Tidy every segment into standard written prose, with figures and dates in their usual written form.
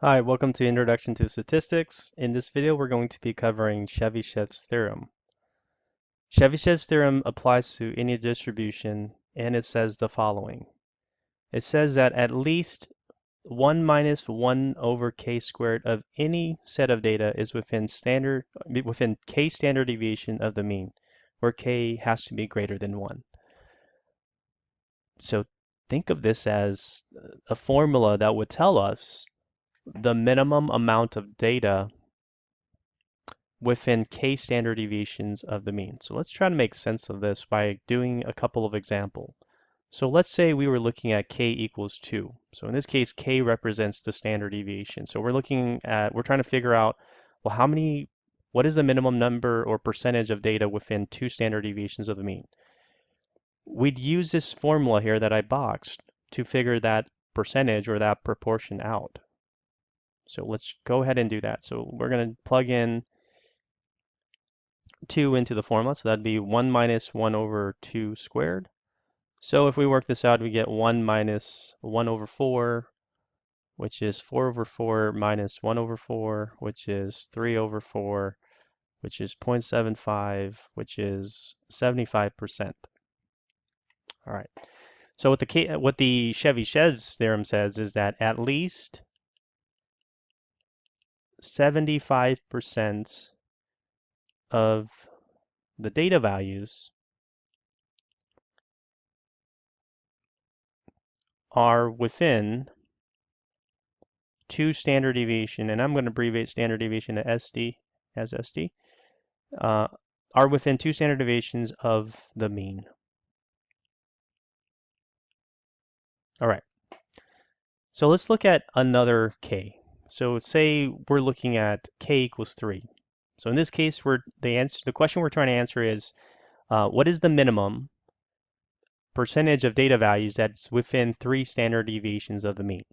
Hi, welcome to Introduction to Statistics. In this video, we're going to be covering Chebyshev's theorem. Chebyshev's theorem applies to any distribution, and it says the following. It says that at least 1 minus 1 over k squared of any set of data is within k standard deviation of the mean, where k has to be greater than 1. So think of this as a formula that would tell us the minimum amount of data within k standard deviations of the mean. So let's try to make sense of this by doing a couple of examples. So let's say we were looking at k equals 2. So in this case, k represents the standard deviation. So we're trying to figure out, well, what is the minimum number or percentage of data within 2 standard deviations of the mean? We'd use this formula here that I boxed to figure that percentage or that proportion out. So let's go ahead and do that. So we're going to plug in 2 into the formula, so that'd be 1 minus 1 over 2 squared. So if we work this out, we get 1 minus 1 over 4, which is 4 over 4 minus 1 over 4, which is 3 over 4, which is 0.75, which is 75%. All right. So what the Chebyshev's theorem says is that at least 75% of the data values are within 2 standard deviation, and I'm going to abbreviate standard deviation to SD as SD, uh, are within 2 standard deviations of the mean. All right. So let's look at another k. So say we're looking at k equals 3. So in this case, the question we're trying to answer is what is the minimum percentage of data values that's within 3 standard deviations of the mean?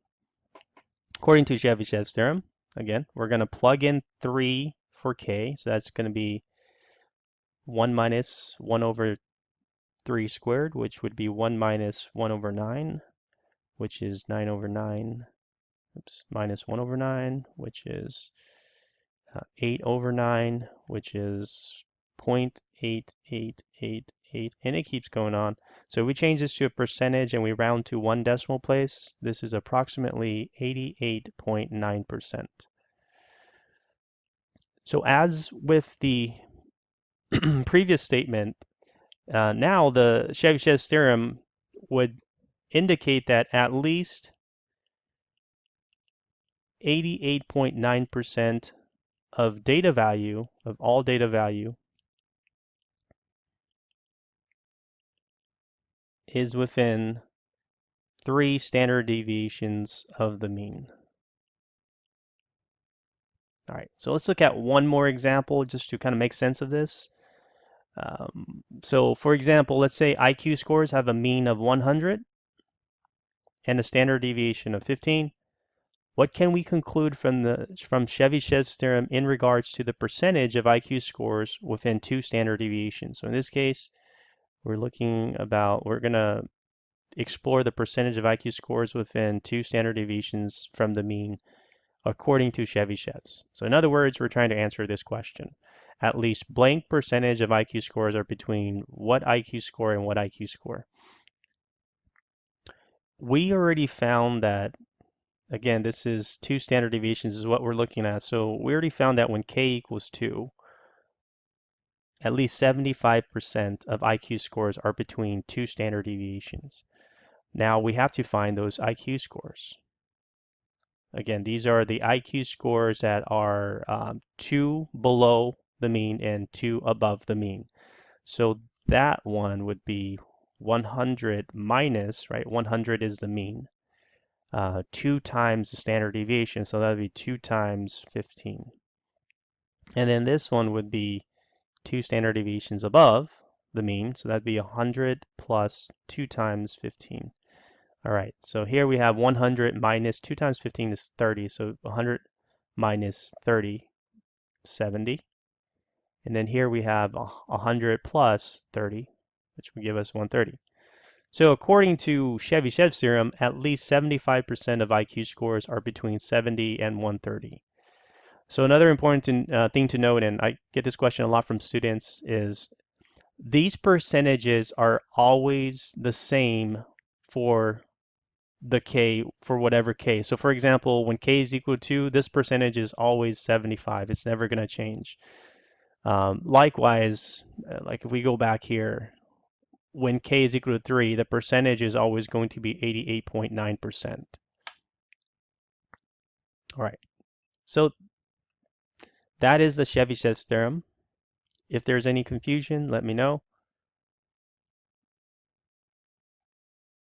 According to Chebyshev's theorem, again, we're going to plug in 3 for k. So that's going to be 1 minus 1 over 3 squared, which would be 1 minus 1 over 9, which is 9 over 9, minus 1 over 9, which is 8 over 9, which is 0.8888, and it keeps going on. So we change this to a percentage and we round to 1 decimal place. This is approximately 88.9%. So as with the previous statement, now the Chebyshev's theorem would indicate that at least 88.9% of all data value, is within 3 standard deviations of the mean. All right, so let's look at one more example just to kind of make sense of this. So for example, let's say IQ scores have a mean of 100 and a standard deviation of 15. What can we conclude from Chebyshev's theorem in regards to the percentage of IQ scores within 2 standard deviations? So in this case, we're going to explore the percentage of IQ scores within 2 standard deviations from the mean according to Chebyshev's. So in other words, we're trying to answer this question. At least blank percentage of IQ scores are between what IQ score and what IQ score. We already found that, again, this is 2 standard deviations is what we're looking at. So we already found that when k equals 2, at least 75% of IQ scores are between 2 standard deviations. Now we have to find those IQ scores. Again, these are the IQ scores that are 2 below the mean and 2 above the mean. So that one would be 100 minus, right? 100 is the mean. 2 times the standard deviation, so that would be 2 times 15. And then this one would be 2 standard deviations above the mean, so that'd be 100 plus 2 times 15. All right, so here we have 100 minus 2 times 15 is 30, so 100 minus 30, 70. And then here we have 100 plus 30, which would give us 130. So according to Chebyshev's theorem, at least 75% of IQ scores are between 70 and 130. So another important thing to note, and I get this question a lot from students, is these percentages are always the same for the k for whatever k. So for example, when k is equal to 2, this percentage is always 75. It's never going to change. Likewise, like if we go back here, when k is equal to 3, the percentage is always going to be 88.9%. All right, so that is the Chebyshev's theorem. If there's any confusion, let me know.